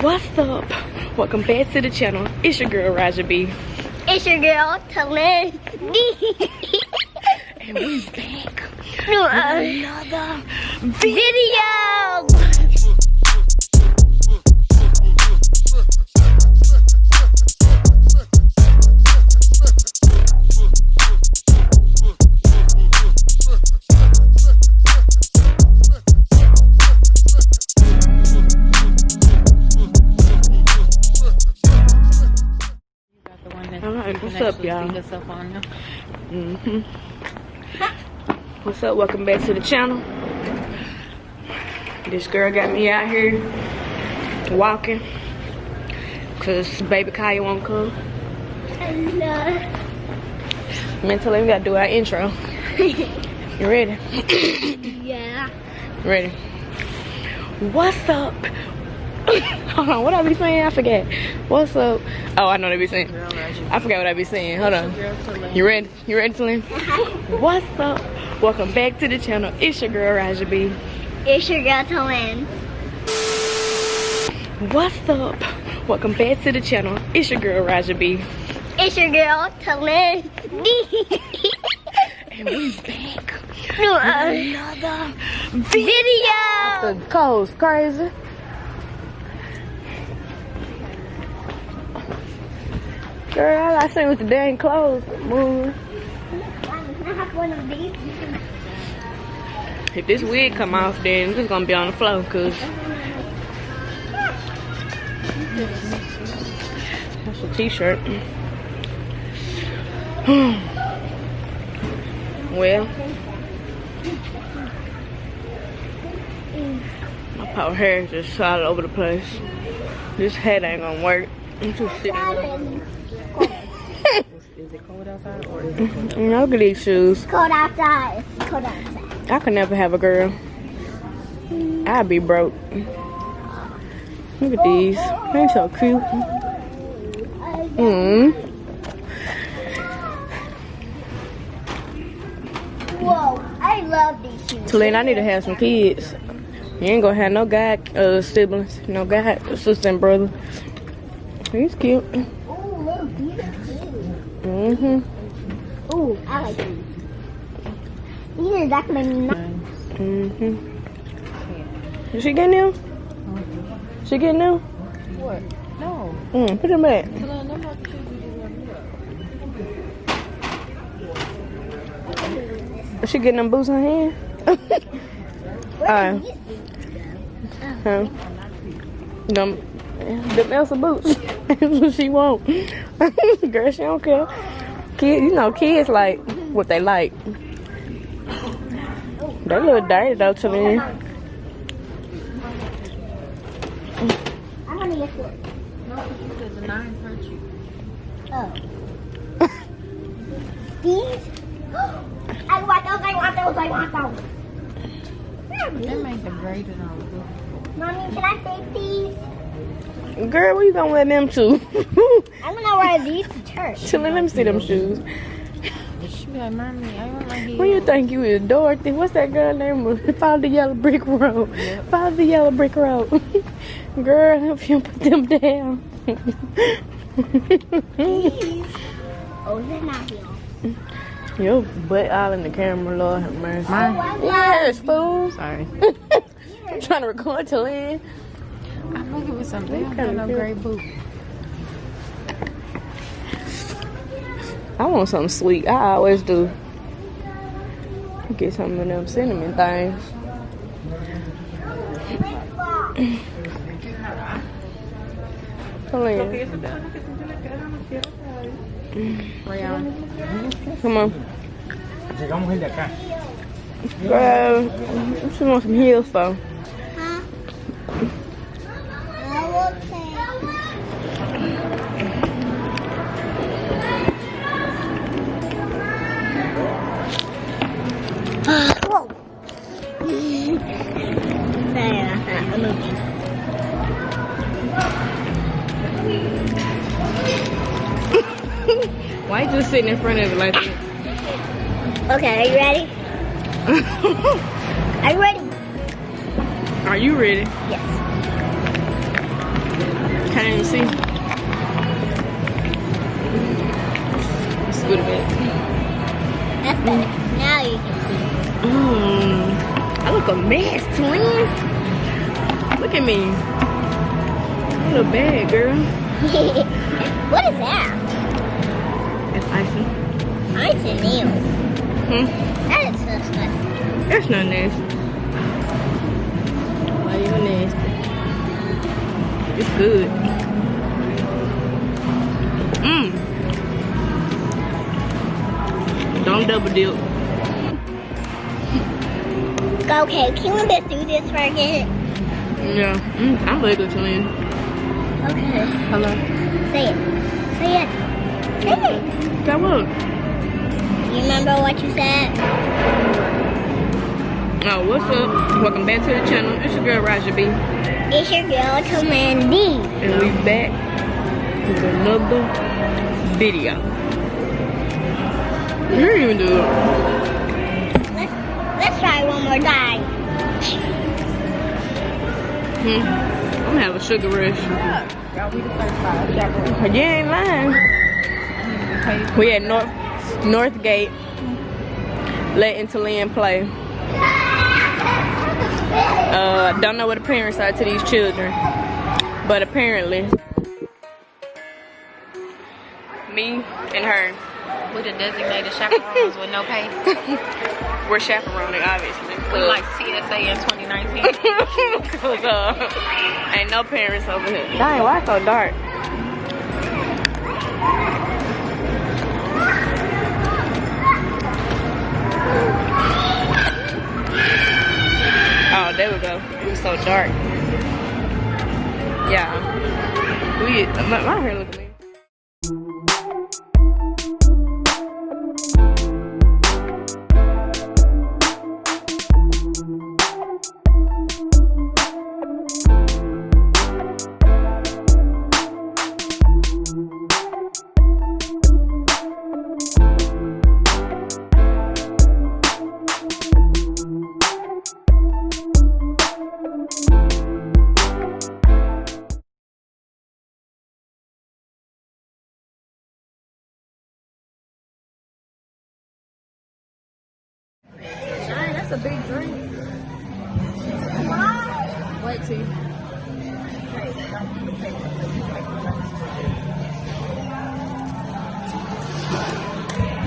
What's up? Welcome back to the channel. It's your girl Raja B. It's your girl Talin D. And we back with another video. What's up, y'all? What's up? Welcome back to the channel. This girl got me out here walking because baby Kaya won't come. Mentally, we gotta do our intro. You ready? Yeah. Ready? What's up? Hold on, what I be saying? I forget. What's up? Oh, I know what I be saying. I forgot what I be saying. Hold on. You ready? You ready, Talin? What's up? Welcome back to the channel. It's your girl Raja B. It's your girl Talin. What's up? Welcome back to the channel. It's your girl Raja B. It's your girl Talin D. And we back with another video. The cold's crazy. Girl, all I seen was the dang clothes moving. I have one of these. If this wig come off, then it's gonna be on the floor, cause that's a t-shirt. Well, my power hair is just all over the place. This hat ain't gonna work. I'm too sick. Is it cold outside or is it cold? Look at these shoes. Cold outside. Cold outside. I could never have a girl. I'd be broke. Look at these. They're so cute. Whoa, I love these shoes. Talin, I need to have some kids. You ain't gonna have no guy siblings, no guy sister and brother. He's cute. Oh, look, these are cute. Oh, I like these. These are definitely nice. Is she getting them? She getting them? What? No. Put them back. Is she getting them boots in her hand? Them Elsa boots. That's what she want. Girl, she don't care. Kids, you know, kids like what they like. They a little dirty though to me. I'm gonna get this. No, there's a 9 per cheap. Oh. These? I want those, I want those, I want those. They make the braided on good. Mommy, can I take these? Girl, where you gonna wear them to? I'm gonna wear these to church. Chillin', let me see them shoes. She be like, Mommy, I want my heels. What you think you is, Dorothy? What's that girl name? Follow the yellow brick road. Yep. Follow the yellow brick road. Girl, if you put them down. These? Oh, they're not heels. Your butt all in the camera, Lord have mercy. Mine? Yes, fool. Sorry. I'm trying to record till in. I'm looking for something. I Kinda don't have no cute. gray boot. I want something sweet. I always do. Get some of them cinnamon things. Come on. Rayon. Come on. Girl, she wants some heels though. Huh? I will take. Whoa. Why you just sitting in front of it like that? Okay, are you ready? Are you ready? Are you ready? Yes. can't even see. Scoot a bit. That's better. Now you can I look a mess, twin. Look at me. You look bad, girl. see. What is that? It's icing. Ice and nails. That is disgusting. That's not nasty. Why even nasty? It's good. Don't double dip. Okay, can we just do this for a minute? Yeah, I'm ready to twin. Okay. Hello. Say it. Say it. Say it. Got what? You remember what you said? Oh, what's up? Welcome back to the channel. It's your girl Raja B. It's your girl, Commandy. And we back with another video. You didn't even do it. Let's try one more time. I'm gonna have a sugar rush. Y'all, we the first five. You ain't lying. We at Northgate, letting Talin play. Don't know what the parents are to these children, but apparently, me and her, We the designated chaperones with no pay. we're chaperoning, obviously. We like TSA in 2019. Cause ain't no parents over here. Dang, why it's so dark? Oh, there we go. It was so dark. Yeah. My hair looking weird. That's a big drink. Wait till you.